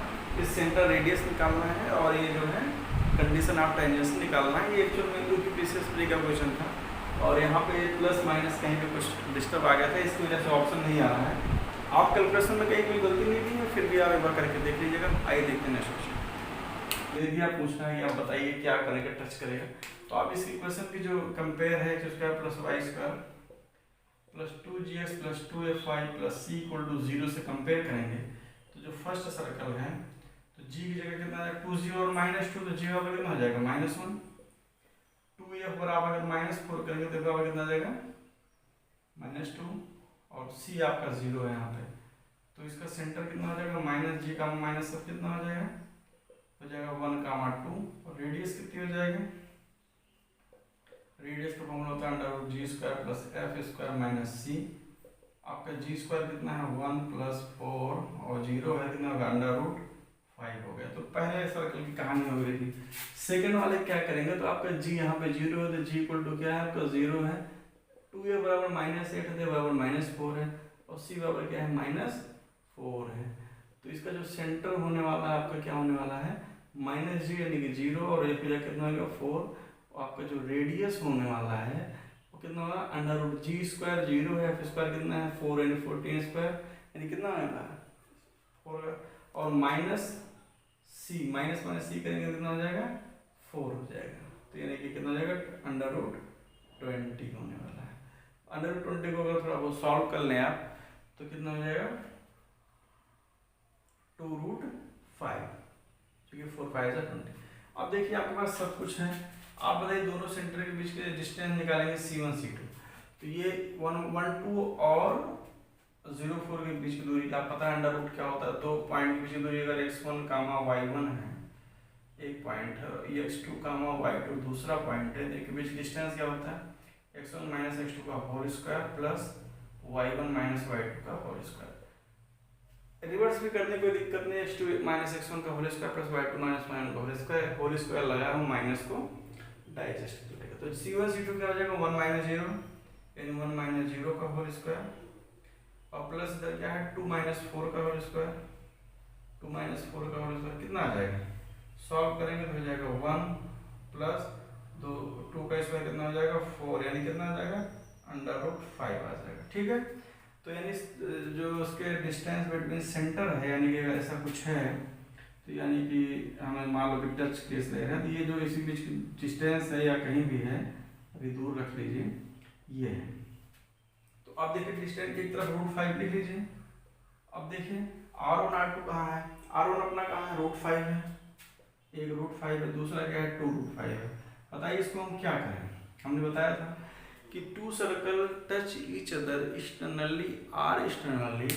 Speaker 1: इस सेंटर रेडियस निकालना है और ये जो है कंडीशन ऑफ टेंजेंसी निकालना है। ये एक्चुअल में यूपीएससी का क्वेश्चन था, और यहाँ पे प्लस माइनस कहीं पे कुछ डिस्टर्ब आ गया था, इसकी वजह से ऑप्शन नहीं आ रहा है। आप कैलकुलेशन में कहीं कोई गलती नहीं की है, फिर भी आप एक बार करके देख लीजिएगा। आइए देखते हैं नेक्स्ट क्वेश्चन। यदि आप पूछना है कि आप बताइए क्या करेगा, टच करेगा, तो आप इस इक्वेशन की जो कंपेयर है x square plus y square plus 2gx plus 2fy plus c equal to 0 से कंपेयर करेंगे। तो जो फर्स्ट सर्कल है तो g की जगह कितना है 2 और माइनस 2, तो g बराबर कितना हो जाएगा -1। 2f बराबर अगर -4 करेंगे तो बराबर कितना आ जाएगा -2, और c आपका 0 है यहाँ पे, तो इसका सेंटर कितना हो जाएगा माइनस जी का माइनस सब कितना हो जाएगा 1, 2, और रेडियस कितनी हो जाएगी, रेडियस का फॉर्मूला होता है under root g square plus f square minus c. आपका जी स्क्वायर कितना है 1 + 4 और 0 है कितना होगा अंडर रूट 5 हो गया। तो पहले सर्कल की कहानी हो गई थी। सेकंड वाले क्या करेंगे, तो आपका जी यहाँ पे 0 है तो जी इक्वल टू क्या है आपका 0 है, 2a बराबर -8 है बराबर -4 है, और c बराबर क्या है -4 है। तो इसका जो सेंटर होने वाला है आपका क्या होने वाला है -g यानी कि 0, और ये फिर कितना होगा 4, और आपका जो रेडियस होने वाला है वो कितना होगा अंडर रूट जी स्क्वायर 0 है, एफ स्क्वायर कितना है 4 यानी 14 स्क्वायर यानी कितना आएगा 4, और माइनस सी करेंगे कितना हो जाएगा 4 हो जाएगा। तो यानी कि कितना हो जाएगा अंडर रूट 20 होने वाला है। अंडर रूट 20 को अगर थोड़ा बहुत सॉल्व कर लें आप तो कितना हो जाएगा 2√5, क्योंकि 4 5 है 20। अब देखिए आपके पास सब कुछ है, आप बताइए दोनों सेंटर के बीच के डिस्टेंस निकालेंगे C1 C2, तो ये 1 1 2 और 0 4 के बीच की दूरी क्या पता है, अंडर रूट क्या होता है, 2 पॉइंट के बीच की दूरी अगर x1 कामा y1 है एक पॉइंट है, x2 कामा y2 दूसरा पॉइंट है, देखिए बीच डिस्टेंस क्या होता है x1 माइनस x2 का whole square plus y1 minus y2 का होल स्क्वायर। रिवर्स भी करने कोई दिक्कत नहीं, x2 माइनस x1 का whole square plus y2 minus y1 का होल स्क्वायर लगाया हूँ, माइनस को डाइजेस्ट करेगा तो c1 c2 क्या हो जाएगा 1 माइनस 0 यानी 1 माइनस 0 का होल स्क्वायर और प्लस इधर क्या है 2 माइनस 4 का होल स्क्वायर, 2 माइनस 4 का होल स्क्वायर कितना आ जाएगा, सॉल्व करेंगे तो हो जाएगा 1 प्लस 2 का स्क्वायर कितना हो जाएगा 4 यानी कितना आ जाएगा अंडर रूट 5 आ जाएगा। ठीक है, तो यानी जो उसके डिस्टेंस बिटवीन सेंटर है यानी कि अगर ऐसा कुछ है तो यानी कि हमें मान लो कि टच केस ले रहे हैं तो ये जो इसी बीच की डिस्टेंस है या कहीं भी है अभी दूर रख लीजिए ये है, तो अब देखिए डिस्टेंस एक तरफ रूट 5 लिख लीजिए। अब देखिए R1 R2 कहाँ है, R1 अपना कहाँ है रूट 5 है, एक रूट 5 है, दूसरा क्या है 2 रूट 5 है। बताइए इसको हम क्या करें, हमने बताया था कि 2 circle touch each other externally are externally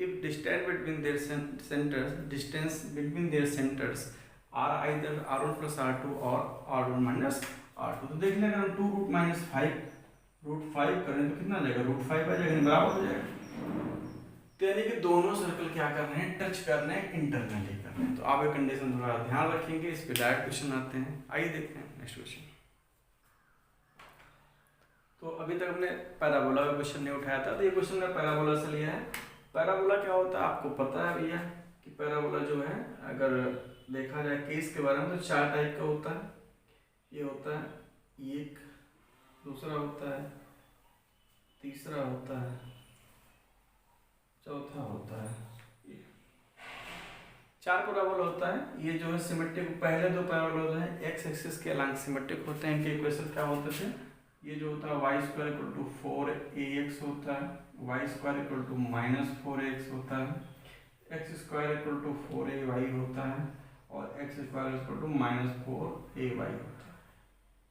Speaker 1: if distance between their centers distance between their centers are either r1 plus r2 or r1 minus r2। तो देख लें अगर हम 2 रूट माइनस 5 रूट 5 करें तो कितना आ जाएगा रूट 5 आ जाएगा, बराबर हो जाएगा। तो यानी कि दोनों सर्कल क्या कर रहे हैं टच कर रहे हैं इंटरनली कर रहे हैं, तो आप ये कंडीशन थोड़ा ध्यान रखेंगे। इस पे डायरेक्ट क्वेश्चन आते हैं, आइए देखते हैं नेक्स्ट क्वेश्चन। तो अभी तक हमने पैराबोला का क्वेश्चन नहीं उठाया था, तो ये क्वेश्चन मैं पैराबोला से लिया है। पैराबोला क्या होता है आपको पता है भैया कि पैराबोला जो है अगर देखा जाए केस के बारे में तो 4 टाइप का होता है, ये होता है एक, दूसरा होता है, तीसरा होता है, चौथा होता है, 4 पैराबोला होता है। ये जो है सिमेट्रिक, पहले दो पैराबोला जो है एक्स एक्सिस के अलॉन्ग सिमेट्रिक होते हैं, इनके इक्वेशन क्या होते थे, ये जो होता है y square equal to 4ax होता है, y square equal to minus 4ax होता है, x square equal to 4ay होता है और x square equal to minus 4ay होता है।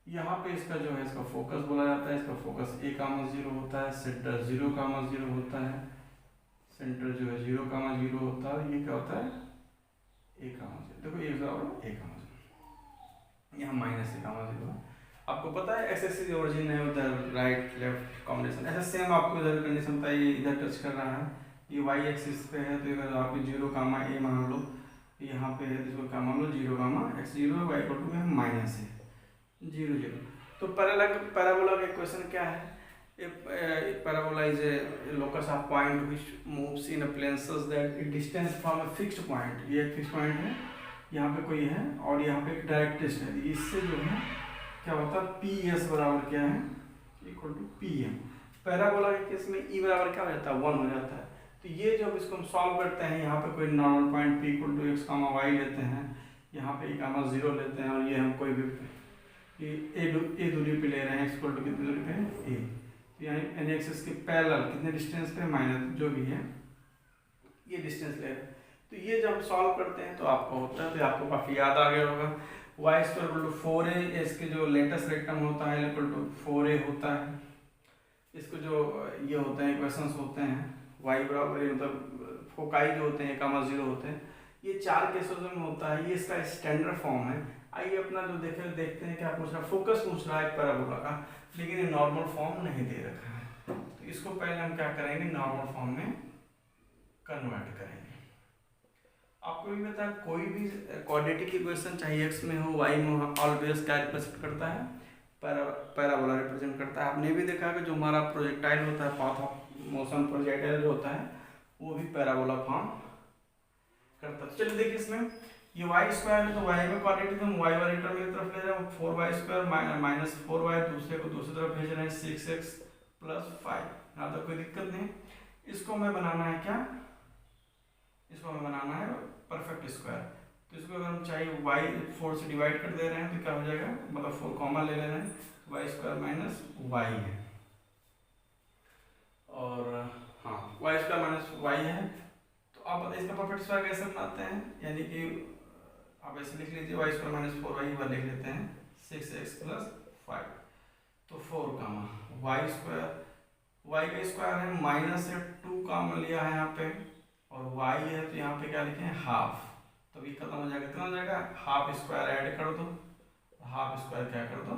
Speaker 1: यहाँ पे इसका जो है इसका फोकस बोला जाता है, इसका फोकस a,0 होता है, सेंटर 0,0 होता है, सेंटर जो है 0,0 होता है, ये क्या होता है a,0। देखो ये बराबर a,0 यहाँ माइनस a,0 है। आपको पता है एक्स एक्सिस ओरिजिन है उधर राइट लेफ्ट कॉम्बिनेशन, ऐसा सेम आपको इधर कंडीशन पता है, ये इधर टच कर रहा है, ये वाई एक्सिस पे है तो अगर आप 0 कामा ए मान लो, यहाँ पे है इसको क्या मान लो 0 comma x 0 y equal to minus है 0 0। तो पैराबोला का इक्वेशन क्या है, parabola is a locus of point which moves in a plane such that it distance from a fixed point, ये एक फिक्स्ड पॉइंट है, यहाँ पे कोई है और यहाँ पे एक डायरेक्ट्रिक्स है, इससे जो है क्या होता है पी एस बराबर क्या है equal to P M. Parabola के केस में ई बराबर क्या हो जाता है 1 हो जाता है। तो ये जब इसको हम सॉल्व करते हैं, यहाँ पे कोई normal point P equal to x comma y लेते हैं, यहाँ पे ए कामा 0 लेते हैं और ये हम कोई भी ए दूरी पे ले रहे हैं, एक्स इक्वल टू कितनी दूरी पे ए, तो यानी एक्सिस के पैरेलल कितने डिस्टेंस पे माइनस जो भी है ये डिस्टेंस ले रहे हैं। तो ये जब सॉल्व करते हैं तो आपको होता है, तो आपको काफ़ी याद आ गया होगा Y square equal to 4a, इसके जो लेटेस्ट रेक्टम होता है इक्वल टू 4a होता है, इसको जो ये होते हैं इक्वेशंस होते हैं वाई बराबर मतलब फोकाई जो होते हैं a,0 होते हैं, ये 4 केसेस में होता है, ये इसका स्टैंडर्ड फॉर्म है। आइए अपना जो देखते हैं क्या पूछ रहा है, फोकस पूछ रहा है पैराबोला का, लेकिन ये नॉर्मल फॉर्म नहीं दे रखा है, तो इसको पहले हम क्या करेंगे नॉर्मल फॉर्म में कन्वर्ट करेंगे। आपको भी पता है कोई भी क्वाड्रेटिक इक्वेशन चाहे एक्स में हो वाई में हो ऑलवेज क्या रिप्रेजेंट करता है पैराबोला रिप्रेजेंट करता है। आपने भी देखा कि जो हमारा प्रोजेक्टाइल होता है पाथ ऑफ मोशन प्रोजेक्टाइल जो होता है वो भी पैराबोला फॉर्म करता है। चलिए देखिए इसमें ये वाई स्क्वायर है तो वाई में क्वाड्रेटिक हम वाई वाली टर्म की तरफ ले रहे हैं 4y स्क्वायर माइनस 4y, दूसरे को दूसरी तरफ भेज रहे हैं 6x प्लस 5, यहाँ तक कोई दिक्कत नहीं। इसको हमें बनाना है क्या, इसको हमें बनाना है परफेक्ट स्क्वायर, तो इसको अगर हम चाहिए y 4 से डिवाइड कर दे रहे हैं तो क्या हो जाएगा, मतलब 4 कॉमन ले रहे हैं, वाई स्क्वायर माइनस वाई है और हाँ वाई स्क्वायर माइनस वाई है। तो आप इसका परफेक्ट स्क्वायर कैसे बनाते हैं, यानी कि आप ऐसे लिख लीजिए वाई स्क्वायर माइनस 4y बार लिख लेते हैं 6x प्लस 5, तो 4 कामा वाई स्क्वायर वाई का स्क्वायर है, माइनस से 2 कॉमन लिया है यहाँ पे, और वाई है तो यहाँ पे क्या लिखे हैं हाफ, तो ये खत्म हो जाएगा, कितना हो जाएगा, हाफ स्क्वायर ऐड कर दो, हाफ स्क्वायर क्या कर दो,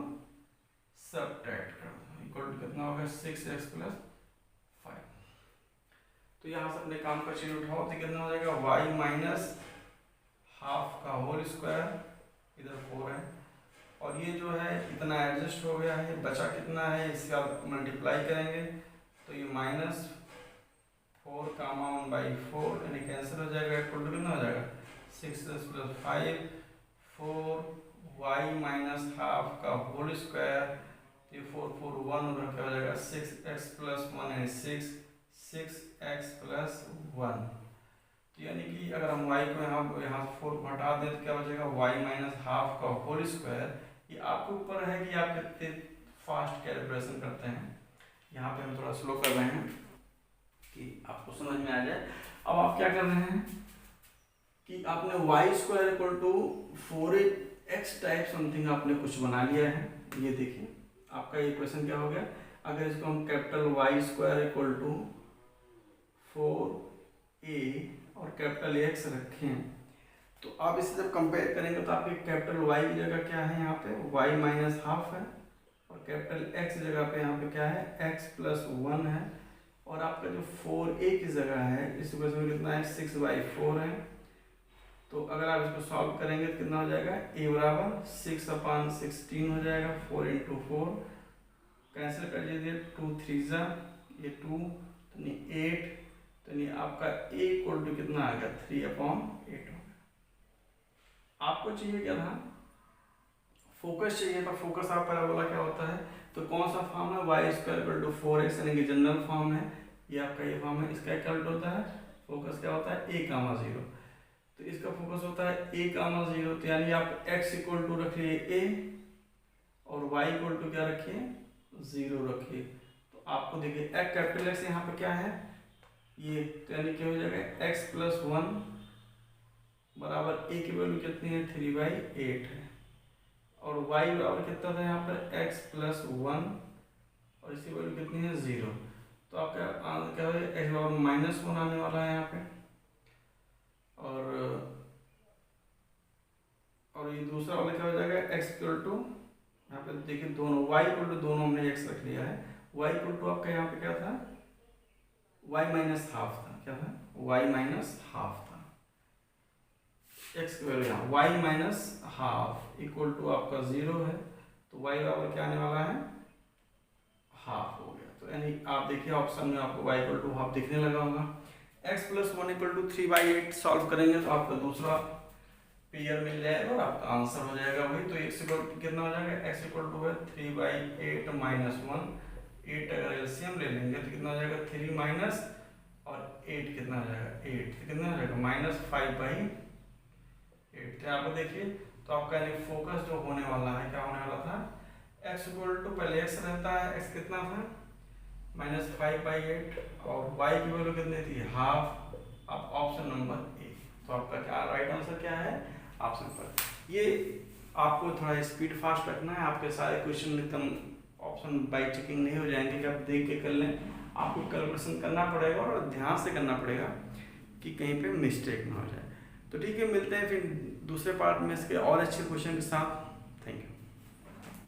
Speaker 1: सबट्रैक्ट कर दो, इक्वल टू कितना होगा 6x प्लस 5। तो यहाँ से अपने काम का चिन्ह उठाओ तो कितना हो जाएगा, y माइनस हाफ का होल स्क्वायर, इधर 4 है, और ये जो है इतना एडजस्ट हो गया है, बचा कितना है, इसका मल्टीप्लाई करेंगे तो ये माइनस 4 कामा 1/4 यानी कैंसिल हो जाएगा, इक्वल टू कितना हो जाएगा 6x plus 5, 4y minus half का होल स्क्वायर, ये 4 4 1 उधर क्या हो जाएगा 6x प्लस 1 यानी 6x प्लस 1। तो यानी कि अगर हम y को यहाँ 4 को हटा दें तो क्या हो जाएगा y माइनस हाफ का होल स्क्वायर। ये आपके ऊपर है कि आप कितने फास्ट कैलकुलेशन करते हैं, यहाँ पे हम थोड़ा स्लो कर रहे हैं कि आपको समझ में आ जाए। अब आप क्या कर रहे हैं कि आपने y square equal to 4x type something आपने कुछ बना लिया है। ये देखिए आपका ये क्वेश्चन क्या हो गया, अगर इसको हम capital y square equal to 4a और कैपिटल x रखें तो आप इसे जब कंपेयर करेंगे तो आपके कैपिटल y की जगह क्या है, यहाँ पे y माइनस हाफ है, और कैपिटल x की जगह पे यहाँ पे क्या है x प्लस 1 है, और आपका जो 4a की जगह है इस वजह से कितना है 6/4 है। तो अगर आप इसको सॉल्व करेंगे तो कितना हो जाएगा, a बराबर 6/16 हो जाएगा, 4 × 4 कैंसिल कर दीजिए, 2 3 जा ये 2 तो 8, तो ये आपका a इक्वल टू कितना आ गया 3/8। आपको चाहिए क्या था, फोकस चाहिए था। फोकस आप पैराबोला क्या होता है, तो कौन सा फॉर्म है y square equal to 4x यानी कि जनरल फॉर्म है, ये आपका ये फॉर्म है। इसका क्या होता है, फोकस क्या होता है a, 0, तो इसका फोकस होता है a, 0, तो यानी आप x इक्वल टू रखिए a और y इक्वल टू क्या रखिए 0 रखिए। तो आपको देखिए x कैपिटल x यहाँ पे क्या है ये, तो यानी क्या हो जाएगा x प्लस 1 बराबर a की वैल्यू कितनी है 3/8 है, और y बराबर कितना था यहाँ पर x प्लस 1 और इसकी वैल्यू कितनी है 0। तो आपका आंसर क्या है x बराबर -1 आने वाला है यहाँ पे, और ये दूसरा वाला क्या हो जाएगा x इक्वल टू, यहाँ पे देखिए दोनों y इक्वल टू दोनों हमने x रख लिया है, y इक्वल टू आपका यहाँ पे क्या था y माइनस हाफ था, क्या था y माइनस हाफ था, x की वैल्यू यहाँ y minus half equal to आपका 0 है, तो y बराबर क्या आने वाला है हाफ हो गया। तो यानी आप देखिए ऑप्शन में आपको y इक्वल टू हाफ दिखने लगा होगा। x plus 1 equal to 3/8 solve करेंगे तो आपका दूसरा पेयर मिल जाएगा और आपका आंसर हो जाएगा वही। तो x इक्वल टू कितना हो जाएगा, x इक्वल टू है 3/8 माइनस 1, 8 अगर एलसीएम ले लेंगे तो कितना हो जाएगा 3 माइनस और 8 कितना हो जाएगा 8, तो कितना हो जाएगा -5/8। तो यहाँ पर देखिए तो आपका फोकस जो होने वाला है क्या होने वाला था, x इक्वल टू पहले x रहता है, x कितना था -5/8 और y की वैल्यू कितनी थी हाफ। अब ऑप्शन नंबर ए, तो आपका क्या राइट आंसर क्या है ऑप्शन पर। ये आपको थोड़ा स्पीड फास्ट रखना है, आपके सारे क्वेश्चन एकदम ऑप्शन बाय चेकिंग नहीं हो जाएंगे कि आप देख के कर लें, आपको कैलकुलेशन करना पड़ेगा और ध्यान से करना पड़ेगा कि कहीं पे मिस्टेक ना हो जाए। तो ठीक है, मिलते हैं फिर दूसरे पार्ट में इसके और अच्छे क्वेश्चन के साथ।